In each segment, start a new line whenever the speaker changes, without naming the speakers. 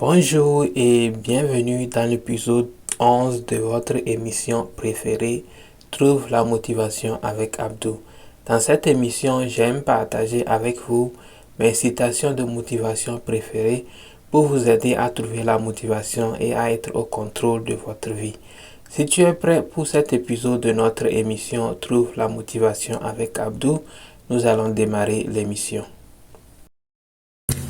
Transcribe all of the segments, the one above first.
Bonjour et bienvenue dans l'épisode 11 de votre émission préférée, Trouve la motivation avec Abdou. Dans cette émission, j'aime partager avec vous mes citations de motivation préférées pour vous aider à trouver la motivation et à être au contrôle de votre vie. Si tu es prêt pour cet épisode de notre émission Trouve la motivation avec Abdou, nous allons démarrer l'émission.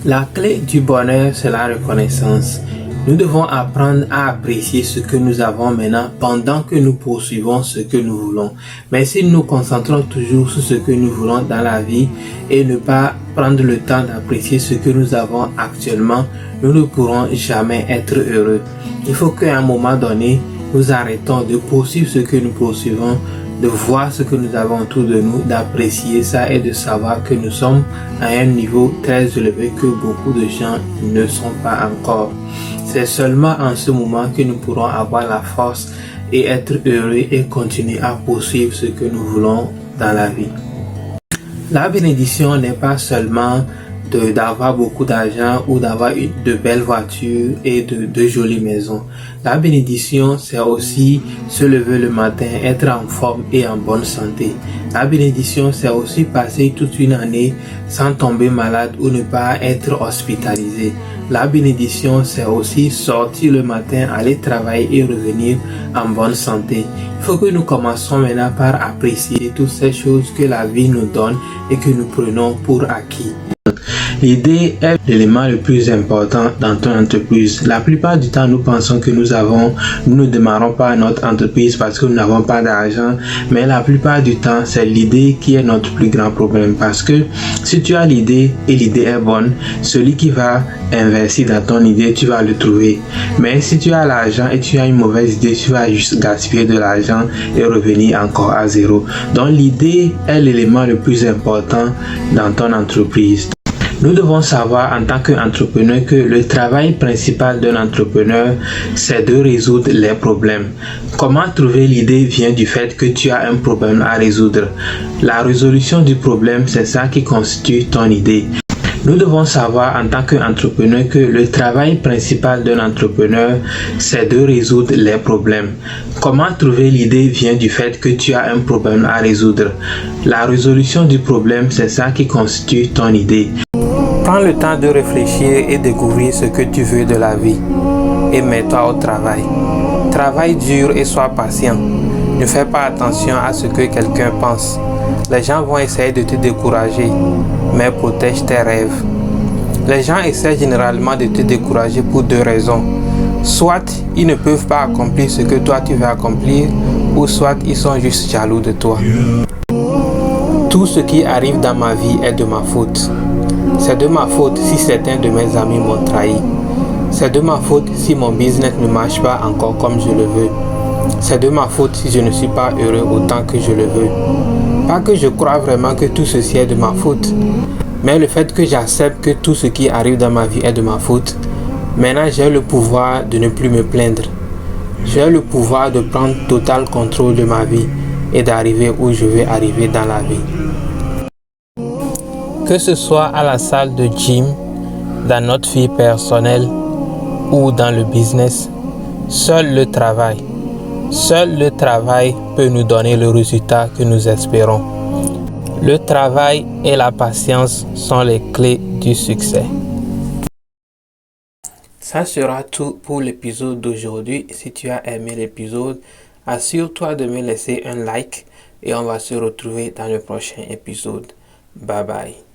La clé du bonheur, c'est la reconnaissance. Nous devons apprendre à apprécier ce que nous avons maintenant pendant que nous poursuivons ce que nous voulons. Mais si nous nous concentrons toujours sur ce que nous voulons dans la vie et ne pas prendre le temps d'apprécier ce que nous avons actuellement, nous ne pourrons jamais être heureux. Il faut qu'à un moment donné, nous arrêtons de poursuivre ce que nous poursuivons, de voir ce que nous avons autour de nous, d'apprécier ça et de savoir que nous sommes à un niveau très élevé que beaucoup de gens ne sont pas encore. C'est seulement en ce moment que nous pourrons avoir la force et être heureux et continuer à poursuivre ce que nous voulons dans la vie. La bénédiction n'est pas seulement d'avoir beaucoup d'argent ou d'avoir de belles voitures et de jolies maisons. La bénédiction, c'est aussi se lever le matin, être en forme et en bonne santé. La bénédiction, c'est aussi passer toute une année sans tomber malade ou ne pas être hospitalisé. La bénédiction, c'est aussi sortir le matin, aller travailler et revenir en bonne santé. Il faut que nous commençons maintenant par apprécier toutes ces choses que la vie nous donne et que nous prenons pour acquis. L'idée est l'élément le plus important dans ton entreprise. La plupart du temps, nous pensons que nous ne démarrons pas notre entreprise parce que nous n'avons pas d'argent, mais la plupart du temps, c'est l'idée qui est notre plus grand problème parce que si tu as l'idée et l'idée est bonne, celui qui va investir dans ton idée, tu vas le trouver. Mais si tu as l'argent et tu as une mauvaise idée, tu vas juste gaspiller de l'argent et revenir encore à zéro. Donc l'idée est l'élément le plus important dans ton entreprise. Nous devons savoir en tant qu'entrepreneur que le travail principal d'un entrepreneur, c'est de résoudre les problèmes. Comment trouver l'idée vient du fait que tu as un problème à résoudre. La résolution du problème, c'est ça qui constitue ton idée. Nous devons savoir en tant qu'entrepreneur que le travail principal d'un entrepreneur, c'est de résoudre les problèmes. Comment trouver l'idée vient du fait que tu as un problème à résoudre. La résolution du problème, c'est ça qui constitue ton idée. Prends le temps de réfléchir et découvrir ce que tu veux de la vie et mets-toi au travail. Travaille dur et sois patient. Ne fais pas attention à ce que quelqu'un pense. Les gens vont essayer de te décourager, mais protège tes rêves. Les gens essaient généralement de te décourager pour deux raisons. Soit ils ne peuvent pas accomplir ce que toi tu veux accomplir, ou soit ils sont juste jaloux de toi. Tout ce qui arrive dans ma vie est de ma faute. C'est de ma faute si certains de mes amis m'ont trahi. C'est de ma faute si mon business ne marche pas encore comme je le veux. C'est de ma faute si je ne suis pas heureux autant que je le veux. Pas que je crois vraiment que tout ceci est de ma faute, mais le fait que j'accepte que tout ce qui arrive dans ma vie est de ma faute, maintenant j'ai le pouvoir de ne plus me plaindre. J'ai le pouvoir de prendre total contrôle de ma vie et d'arriver où je veux arriver dans la vie. Que ce soit à la salle de gym, dans notre vie personnelle ou dans le business, seul le travail peut nous donner le résultat que nous espérons. Le travail et la patience sont les clés du succès. Ça sera tout pour l'épisode d'aujourd'hui. Si tu as aimé l'épisode, assure-toi de me laisser un like et on va se retrouver dans le prochain épisode. Bye bye.